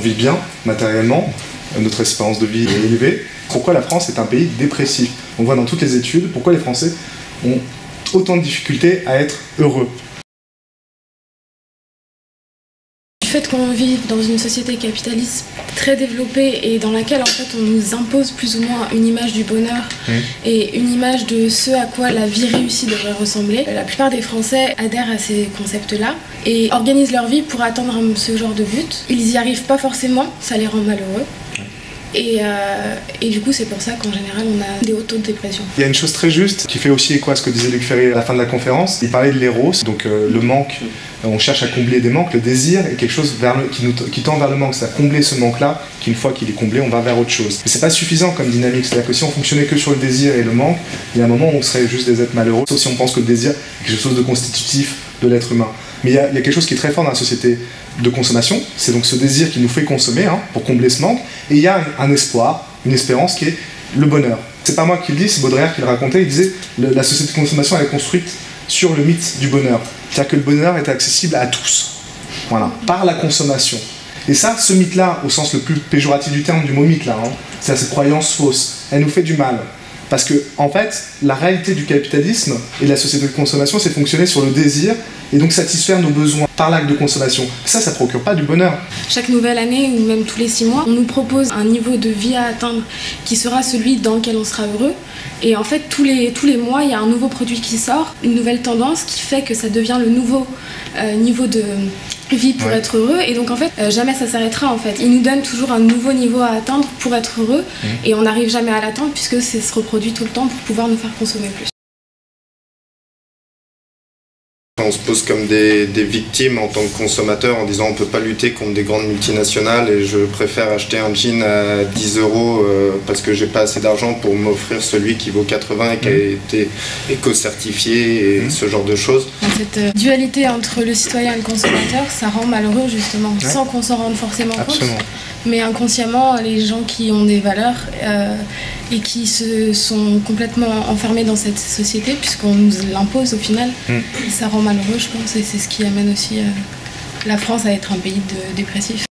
vit bien matériellement, notre espérance de vie est élevée. Pourquoi la France est un pays dépressif? On voit dans toutes les études pourquoi les Français ont autant de difficultés à être heureux. Du fait qu'on vit dans une société capitaliste très développée et dans laquelle en fait on nous impose plus ou moins une image du bonheur et une image de ce à quoi la vie réussie devrait ressembler, la plupart des Français adhèrent à ces concepts-là et organisent leur vie pour atteindre ce genre de but. Ils n'y arrivent pas forcément, ça les rend malheureux. Et du coup, c'est pour ça qu'en général, on a des hauts taux de dépression. Il y a une chose très juste qui fait aussi écho à ce que disait Luc Ferry à la fin de la conférence. Il parlait de l'éros, donc le manque. On cherche à combler des manques. Le désir est quelque chose qui tend vers le manque. C'est à combler ce manque-là, qu'une fois qu'il est comblé, on va vers autre chose. Mais c'est pas suffisant comme dynamique. C'est-à-dire que si on fonctionnait que sur le désir et le manque, il y a un moment où on serait juste des êtres malheureux. Sauf si on pense que le désir est quelque chose de constitutif de l'être humain. Mais il y a quelque chose qui est très fort dans la société de consommation. C'est donc ce désir qui nous fait consommer pour combler ce manque. Et il y a un espoir, une espérance qui est le bonheur. C'est pas moi qui le dis, c'est Baudrillard qui le racontait. Il disait la société de consommation elle est construite sur le mythe du bonheur. C'est-à-dire que le bonheur est accessible à tous, voilà, par la consommation. Et ça, ce mythe-là, au sens le plus péjoratif du terme, du mot mythe, là, c'est cette croyance fausse, elle nous fait du mal. Parce que, en fait, la réalité du capitalisme et de la société de consommation, c'est fonctionner sur le désir et donc satisfaire nos besoins par l'acte de consommation. Ça ne procure pas du bonheur. Chaque nouvelle année, ou même tous les 6 mois, on nous propose un niveau de vie à atteindre qui sera celui dans lequel on sera heureux. Et en fait, tous les mois, il y a un nouveau produit qui sort, une nouvelle tendance qui fait que ça devient le nouveau niveau de vie pour être heureux. Et donc, en fait, jamais ça s'arrêtera, en fait. Ils nous donnent toujours un nouveau niveau à atteindre pour être heureux. Et on n'arrive jamais à l'atteindre puisque ça se reproduit tout le temps pour pouvoir nous faire consommer plus. On se pose comme des victimes en tant que consommateur en disant on ne peut pas lutter contre des grandes multinationales et je préfère acheter un jean à 10 € parce que j'ai pas assez d'argent pour m'offrir celui qui vaut 80 et qui a été éco-certifié et ce genre de choses. Cette dualité entre le citoyen et le consommateur, ça rend malheureux justement, sans qu'on s'en rende forcément compte. Mais inconsciemment, les gens qui ont des valeurs et qui se sont complètement enfermés dans cette société, puisqu'on nous l'impose au final, ça rend malheureux, je pense, et c'est ce qui amène aussi la France à être un pays dépressif.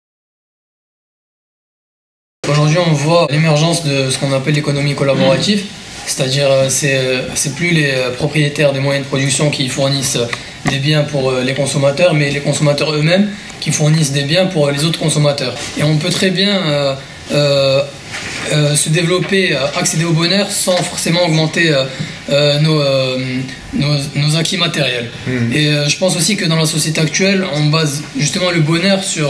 Aujourd'hui, on voit l'émergence de ce qu'on appelle l'économie collaborative, c'est-à-dire c'est plus les propriétaires des moyens de production qui fournissent des biens pour les consommateurs, mais les consommateurs eux-mêmes qui fournissent des biens pour les autres consommateurs. Et on peut très bien se développer, accéder au bonheur sans forcément augmenter nos acquis matériels. Et je pense aussi que dans la société actuelle, on base justement le bonheur sur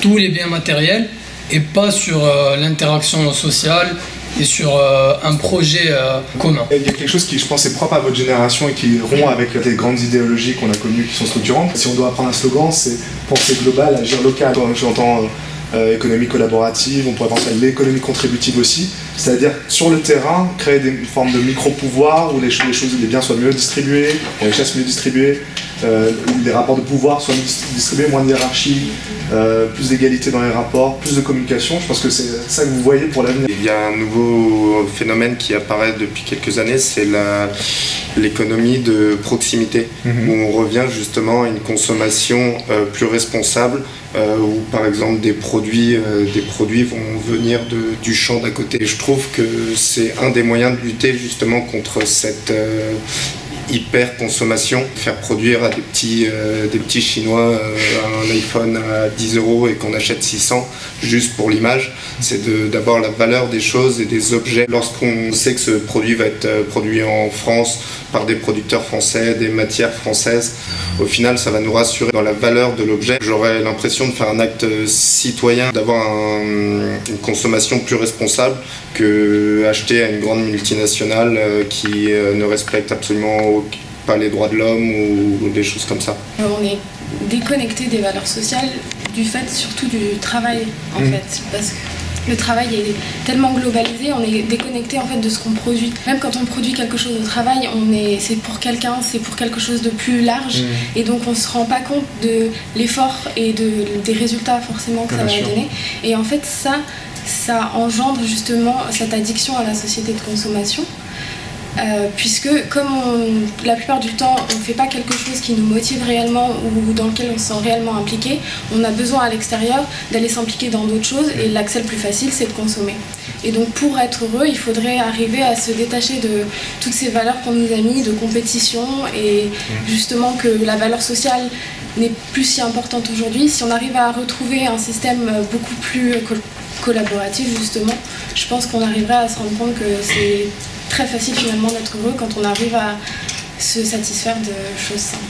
tous les biens matériels et pas sur l'interaction sociale et sur un projet commun. Il y a quelque chose qui, je pense, est propre à votre génération et qui rompt avec les grandes idéologies qu'on a connues qui sont structurantes. Si on doit prendre un slogan, c'est penser global, agir local. J'entends économie collaborative, on pourrait penser à l'économie contributive aussi, c'est-à-dire sur le terrain, créer des formes de micro-pouvoirs où les biens soient mieux distribués, les richesses mieux distribuées, les rapports de pouvoir soient distribués, moins de hiérarchie, plus d'égalité dans les rapports, plus de communication. Je pense que c'est ça que vous voyez pour l'avenir. Il y a un nouveau phénomène qui apparaît depuis quelques années, c'est l'économie de proximité, où on revient justement à une consommation plus responsable, où par exemple des produits vont venir du champ d'à côté. Et je trouve que c'est un des moyens de lutter justement contre cette hyper consommation, faire produire à des petits Chinois un iPhone à 10 € et qu'on achète 600 juste pour l'image, c'est d'avoir la valeur des choses et des objets. Lorsqu'on sait que ce produit va être produit en France par des producteurs français, des matières françaises, au final ça va nous rassurer dans la valeur de l'objet. J'aurais l'impression de faire un acte citoyen, d'avoir une consommation plus responsable que acheter à une grande multinationale qui ne respecte absolument pas les droits de l'homme ou des choses comme ça. On est déconnecté des valeurs sociales du fait surtout du travail en fait, parce que le travail est tellement globalisé, on est déconnecté en fait de ce qu'on produit. Même quand on produit quelque chose au travail, c'est pour quelqu'un, c'est pour quelque chose de plus large, et donc on se rend pas compte de l'effort et des résultats forcément que ça va donner. Et en fait ça engendre justement cette addiction à la société de consommation. puisque comme la plupart du temps on ne fait pas quelque chose qui nous motive réellement ou dans lequel on se sent réellement impliqué, on a besoin à l'extérieur d'aller s'impliquer dans d'autres choses et l'accès le plus facile c'est de consommer. Et donc pour être heureux, il faudrait arriver à se détacher de toutes ces valeurs qu'on nous a mis, de compétition et justement que la valeur sociale n'est plus si importante aujourd'hui. Si on arrive à retrouver un système beaucoup plus collaboratif justement, je pense qu'on arriverait à se rendre compte que c'est très facile finalement d'être heureux quand on arrive à se satisfaire de choses simples.